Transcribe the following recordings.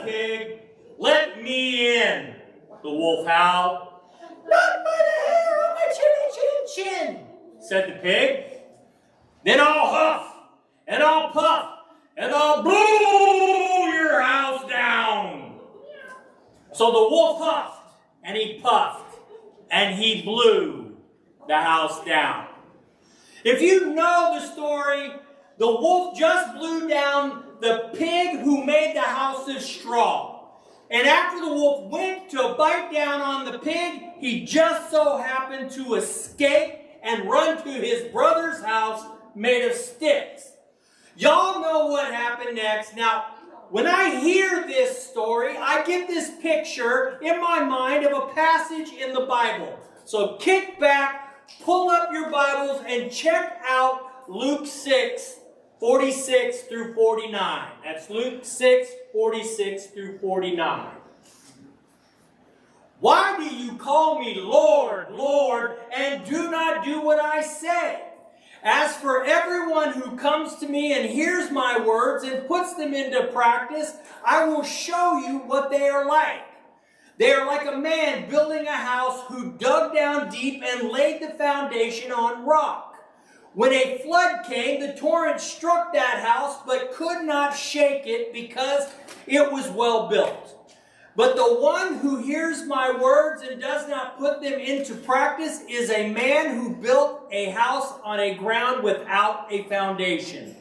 pig. Let me in, the wolf howled. Not by the hair on my chin, said the pig. Then I'll huff, and I'll puff, and I'll blow your house down. So the wolf huffed, and he puffed, and he blew the house down. If you know the story, the wolf just blew down the pig who made the house of straw. And after the wolf went to bite down on the pig, he just so happened to escape and run to his brother's house made of sticks. Y'all know what happened next. Now, when I hear this story, I get this picture in my mind of a passage in the Bible. So kick back, pull up your Bibles, and check out Luke 6, 46 through 49. That's Luke 6, 46 through 49. Why do you call me Lord, Lord, and do not do what I say? As for everyone who comes to me and hears my words and puts them into practice, I will show you what they are like. They are like a man building a house who dug down deep and laid the foundation on rock. When a flood came, the torrent struck that house, but could not shake it because it was well built. But the one who hears my words and does not put them into practice is a man who built a house on a ground without a foundation.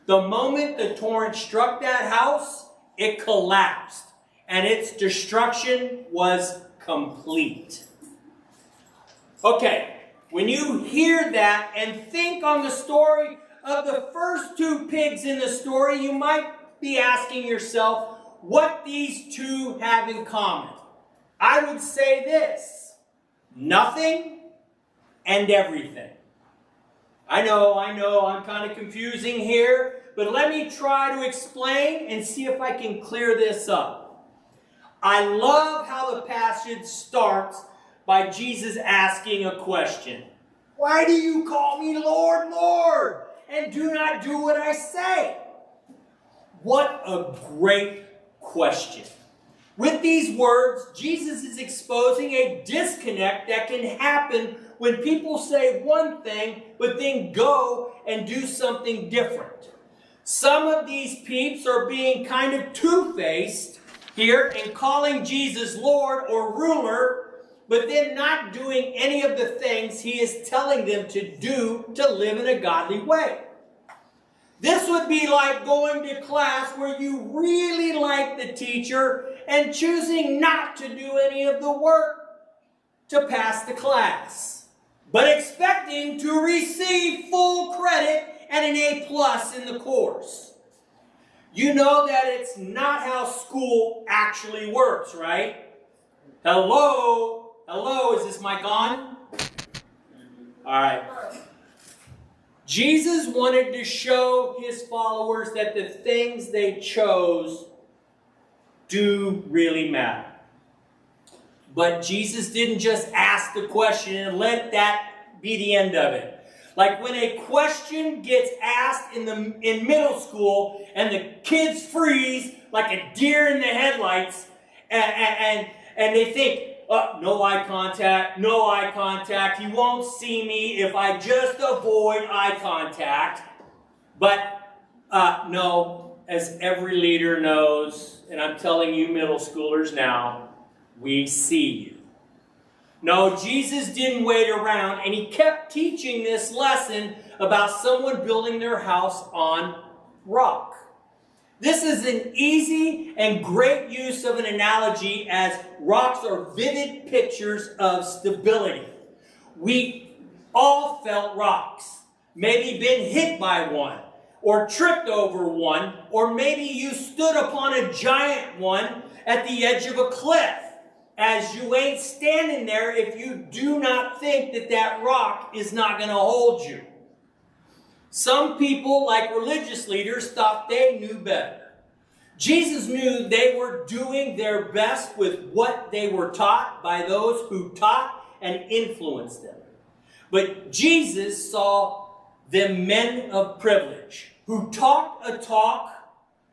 The moment the torrent struck that house, it collapsed, and its destruction was complete. Okay. When you hear that and think on the story of the first two pigs in the story, you might be asking yourself what these two have in common. I would say this: nothing and everything. I know, I'm kind of confusing here, but let me try to explain and see if I can clear this up. I love how the passage starts by Jesus asking a question. Why do you call me Lord, Lord, and do not do what I say? What a great question. With these words, Jesus is exposing a disconnect that can happen when people say one thing, but then go and do something different. Some of these peeps are being kind of two-faced here and calling Jesus Lord or ruler, but then not doing any of the things he is telling them to do to live in a godly way. This would be like going to class where you really like the teacher and choosing not to do any of the work to pass the class, but expecting to receive full credit and an A+ in the course. You know that it's not how school actually works, right? Hello? Hello, is this mic on? All right. Jesus wanted to show his followers that the things they chose do really matter. But Jesus didn't just ask the question and let that be the end of it. Like when a question gets asked in middle school and the kids freeze like a deer in the headlights and they think, no eye contact, no eye contact. He won't see me if I just avoid eye contact. But no, as every leader knows, and I'm telling you middle schoolers now, we see you. No, Jesus didn't wait around, and he kept teaching this lesson about someone building their house on rock. This is an easy and great use of an analogy, as rocks are vivid pictures of stability. We all felt rocks, maybe been hit by one, or tripped over one, or maybe you stood upon a giant one at the edge of a cliff, as you ain't standing there if you do not think that that rock is not going to hold you. Some people, like religious leaders, thought they knew better. Jesus knew they were doing their best with what they were taught by those who taught and influenced them. But Jesus saw them men of privilege who talked a talk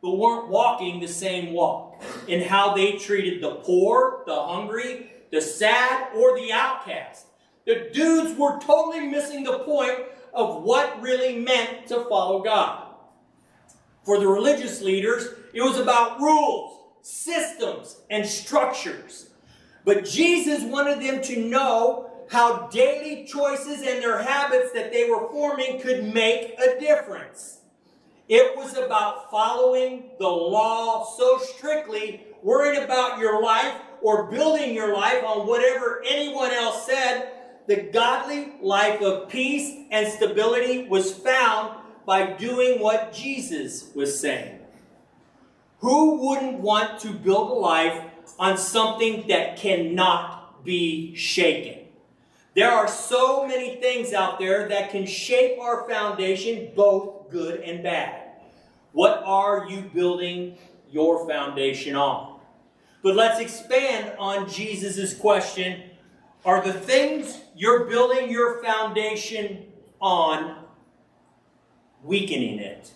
but weren't walking the same walk in how they treated the poor, the hungry, the sad, or the outcast. The dudes were totally missing the point of what really meant to follow God. For the religious leaders, it was about rules, systems, and structures. But Jesus wanted them to know how daily choices and their habits that they were forming could make a difference. It was about following the law so strictly, worrying about your life or building your life on whatever anyone else said. The godly life of peace and stability was found by doing what Jesus was saying. Who wouldn't want to build a life on something that cannot be shaken? There are so many things out there that can shape our foundation, both good and bad. What are you building your foundation on? But let's expand on Jesus' question. Are the things you're building your foundation on weakening it?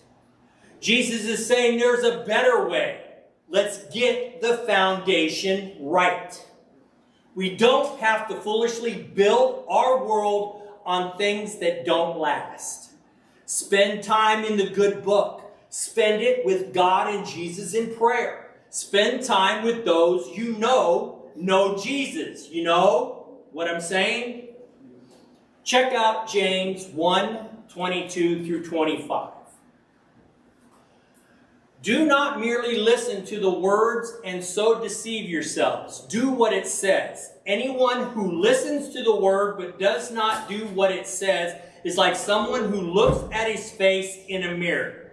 Jesus is saying there's a better way. Let's get the foundation right. We don't have to foolishly build our world on things that don't last. Spend time in the good book. Spend it with God and Jesus in prayer. Spend time with those you know Jesus. You know what I'm saying? Check out James 1:22 through 25. Do not merely listen to the words and so deceive yourselves. Do what it says. Anyone who listens to the word but does not do what it says is like someone who looks at his face in a mirror,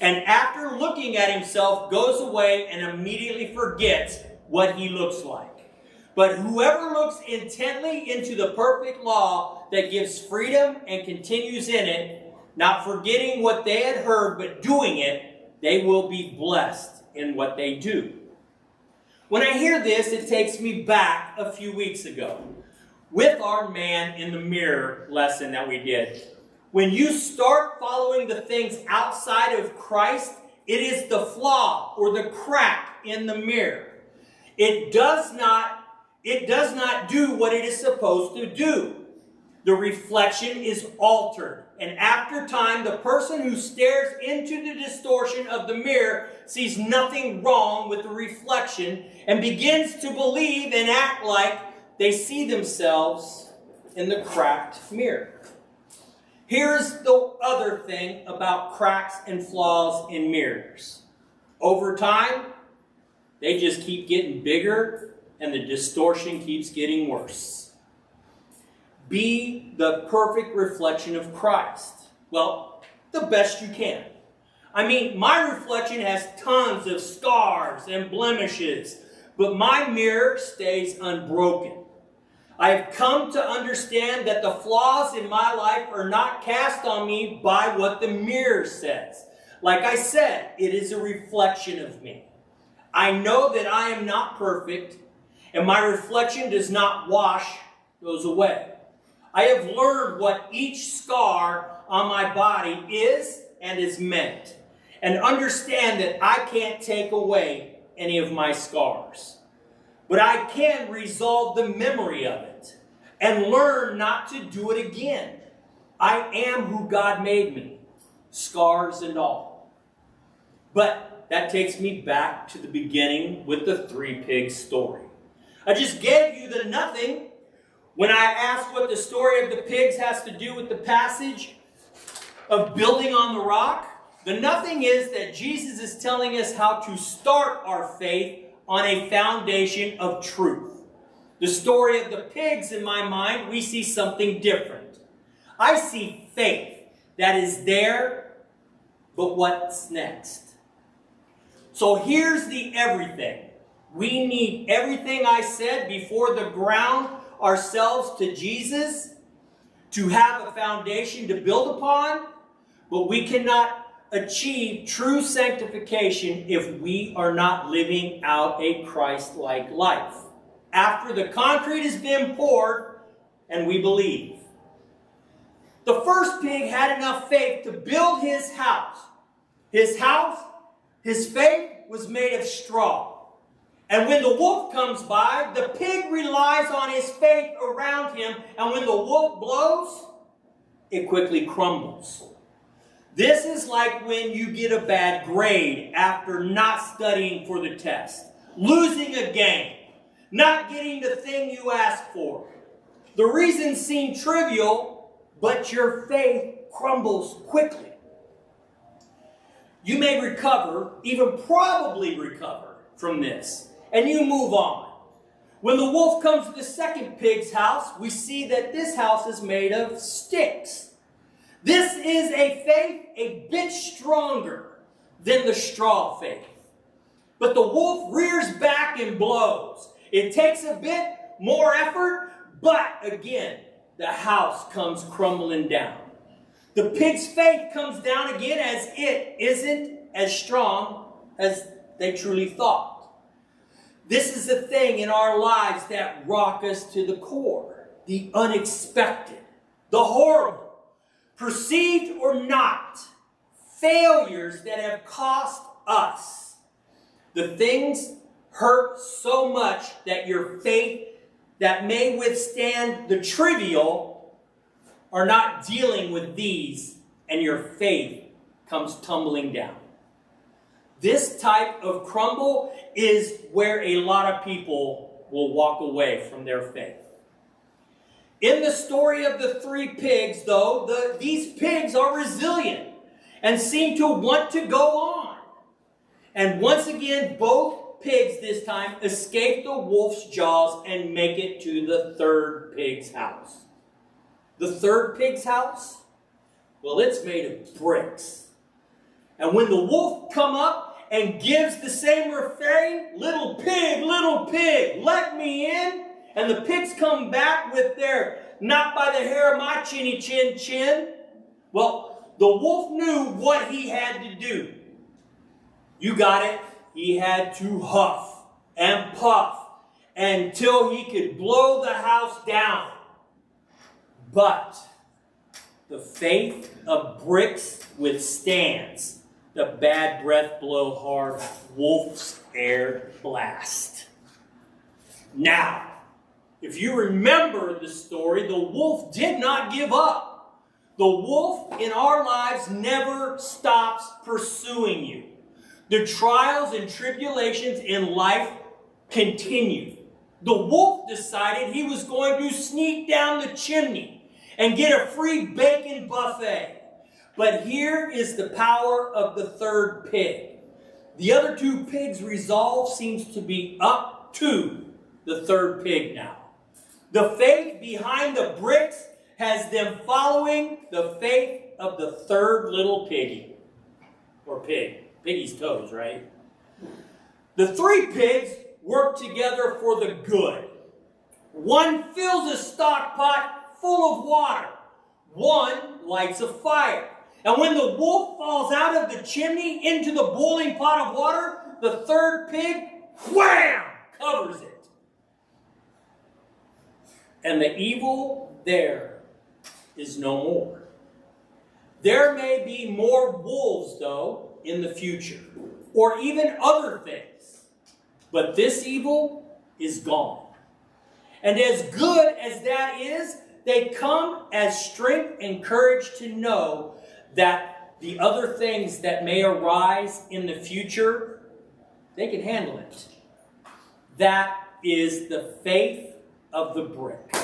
and after looking at himself goes away and immediately forgets what he looks like. But whoever looks intently into the perfect law that gives freedom and continues in it, not forgetting what they had heard but doing it, they will be blessed in what they do. When I hear this, it takes me back a few weeks ago with our man in the mirror lesson that we did. When you start following the things outside of Christ, it is the flaw or the crack in the mirror. It does not do what it is supposed to do. The reflection is altered. And after time, the person who stares into the distortion of the mirror sees nothing wrong with the reflection and begins to believe and act like they see themselves in the cracked mirror. Here's the other thing about cracks and flaws in mirrors. Over time, they just keep getting bigger and the distortion keeps getting worse. Be the perfect reflection of Christ. Well, the best you can. I mean, my reflection has tons of scars and blemishes, but my mirror stays unbroken. I have come to understand that the flaws in my life are not cast on me by what the mirror says. Like I said, it is a reflection of me. I know that I am not perfect, and my reflection does not wash those away. I have learned what each scar on my body is and is meant, and understand that I can't take away any of my scars. But I can resolve the memory of it and learn not to do it again. I am who God made me, scars and all. But that takes me back to the beginning with the 3 pigs story. I just gave you the nothing when I asked what the story of the pigs has to do with the passage of building on the rock. The nothing is that Jesus is telling us how to start our faith on a foundation of truth. The story of the pigs, in my mind, we see something different. I see faith that is there, but what's next? So here's the everything. We need everything I said before the ground ourselves to Jesus to have a foundation to build upon, but we cannot achieve true sanctification if we are not living out a Christ-like life. After the concrete has been poured and we believe. The first pig had enough faith to build his house. His house His faith was made of straw. And when the wolf comes by, the pig relies on his faith around him. And when the wolf blows, it quickly crumbles. This is like when you get a bad grade after not studying for the test, losing a game, not getting the thing you asked for. The reasons seem trivial, but your faith crumbles quickly. You may recover, even probably recover from this, and you move on. When the wolf comes to the second pig's house, we see that this house is made of sticks. This is a faith a bit stronger than the straw faith. But the wolf rears back and blows. It takes a bit more effort, but again, the house comes crumbling down. The pig's faith comes down again as it isn't as strong as they truly thought. This is the thing in our lives that rock us to the core. The unexpected, the horrible, perceived or not, failures that have cost us. The things hurt so much that your faith that may withstand the trivial are not dealing with these, and your faith comes tumbling down. This type of crumble is where a lot of people will walk away from their faith. In the story of the three pigs, though, these pigs are resilient and seem to want to go on. And once again, both pigs this time escape the wolf's jaws and make it to the third pig's house. The third pig's house? Well, it's made of bricks. And when the wolf come up and gives the same refrain, little pig, let me in. And the pigs come back with their, not by the hair of my chinny chin chin. Well, the wolf knew what he had to do. You got it. He had to huff and puff until he could blow the house down. But the faith of bricks withstands the bad breath blow hard wolf's air blast. Now, if you remember the story, the wolf did not give up. The wolf in our lives never stops pursuing you. The trials and tribulations in life continue. The wolf decided he was going to sneak down the chimney and get a free bacon buffet. But here is the power of the third pig. The other two pigs' resolve seems to be up to the third pig now. The faith behind the bricks has them following the faith of the third little piggy. Or pig. Piggy's toes, right? The three pigs work together for the good. One fills a stock pot full of water. One lights a fire. And when the wolf falls out of the chimney into the boiling pot of water, the third pig, wham, covers it. And the evil there is no more. There may be more wolves, though, in the future, or even other things. But this evil is gone. And as good as that is, they come as strength and courage to know that the other things that may arise in the future, they can handle it. That is the faith of the brick.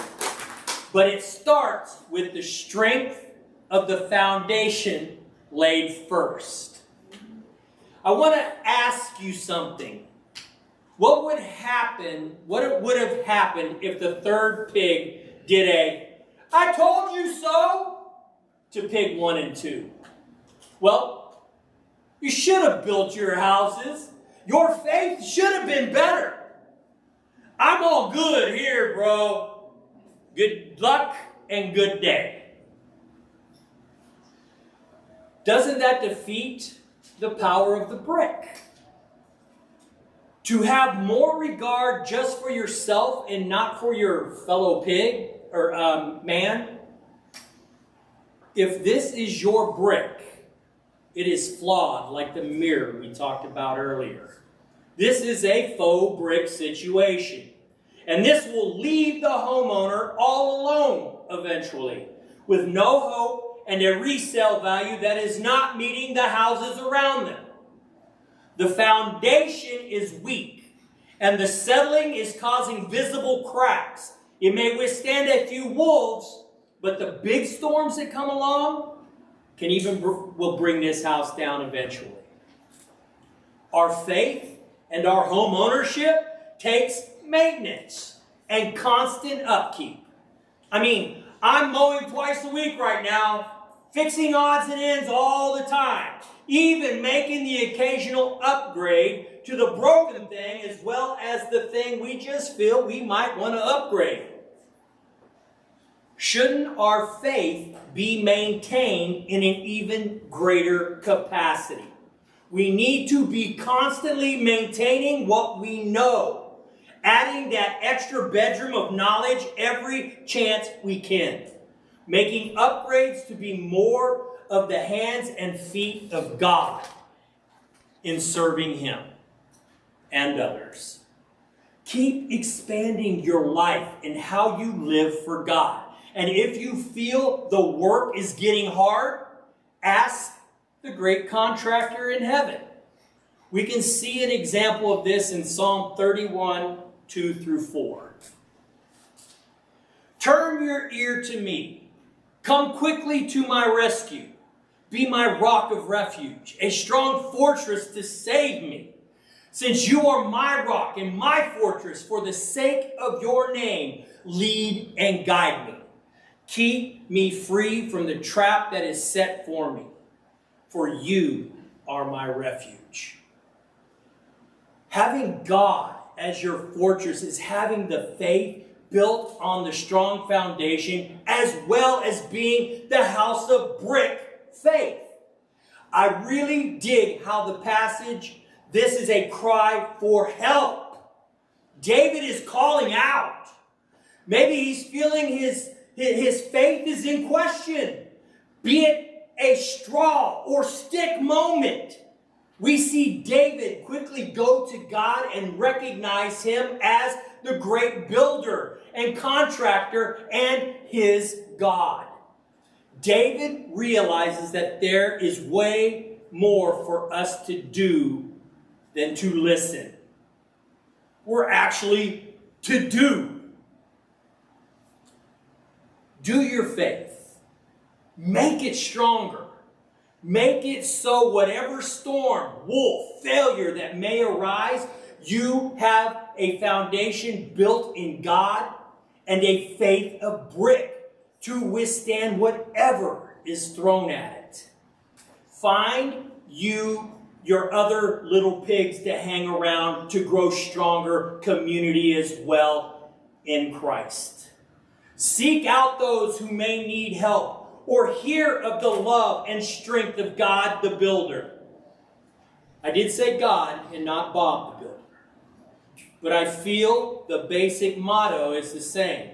But it starts with the strength of the foundation laid first. I want to ask you something. What would would have happened if the third pig did a, "I told you so," to pig 1 and 2? Well, you should have built your houses. Your faith should have been better. I'm all good here, bro. Good luck and good day. Doesn't that defeat the power of the brick? To have more regard just for yourself and not for your fellow pig or man. If this is your brick, It is flawed, like the mirror we talked about earlier. This is a faux brick situation. And this will leave the homeowner all alone eventually, with no hope and a resale value that is not meeting the houses around them. The foundation is weak, and the settling is causing visible cracks. It may withstand a few wolves, but the big storms that come along will bring this house down eventually. Our faith and our home ownership takes maintenance and constant upkeep. I mean, I'm mowing twice a week right now, fixing odds and ends all the time, even making the occasional upgrade to the broken thing as well as the thing we just feel we might want to upgrade. Shouldn't our faith be maintained in an even greater capacity? We need to be constantly maintaining what we know, adding that extra bedroom of knowledge every chance we can, making upgrades to be more of the hands and feet of God in serving Him and others. Keep expanding your life and how you live for God. And if you feel the work is getting hard, ask the great contractor in heaven. We can see an example of this in Psalm 31, 2 through 4. Turn your ear to me. Come quickly to my rescue. Be my rock of refuge, a strong fortress to save me. Since you are my rock and my fortress, for the sake of your name, lead and guide me. Keep me free from the trap that is set for me, for you are my refuge. Having God as your fortress is having the faith built on the strong foundation, as well as being the house of brick faith. I really dig how the passage, this is a cry for help. David is calling out. Maybe he's feeling his faith is in question, be it a straw or stick moment. We see David quickly go to God and recognize Him as the great builder and contractor and his God. David realizes that there is way more for us to do than to listen. We're actually to do. Do your faith. Make it stronger. Make it so whatever storm, wolf, failure that may arise, you have a foundation built in God and a faith of brick to withstand whatever is thrown at it. Find your other little pigs to hang around to grow stronger community as well in Christ. Seek out those who may need help or hear of the love and strength of God the builder. I did say God and not Bob the builder. But I feel the basic motto is the same.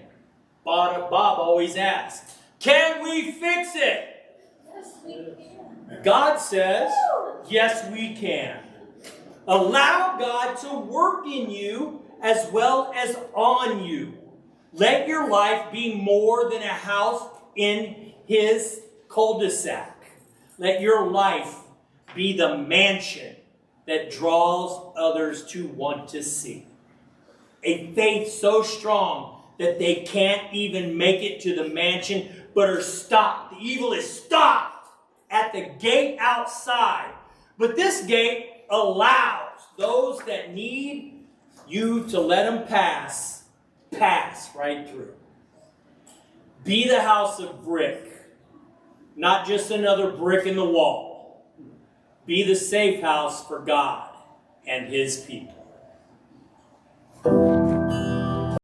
Bob always asks, can we fix it? Yes, we can. God says, yes, we can. Allow God to work in you as well as on you. Let your life be more than a house in His cul-de-sac. Let your life be the mansion that draws others to want to see. A faith so strong that they can't even make it to the mansion, but are stopped. The evil is stopped at the gate outside. But this gate allows those that need you to let them pass right through. Be the house of brick, not just another brick in the wall. Be the safe house for God and His people.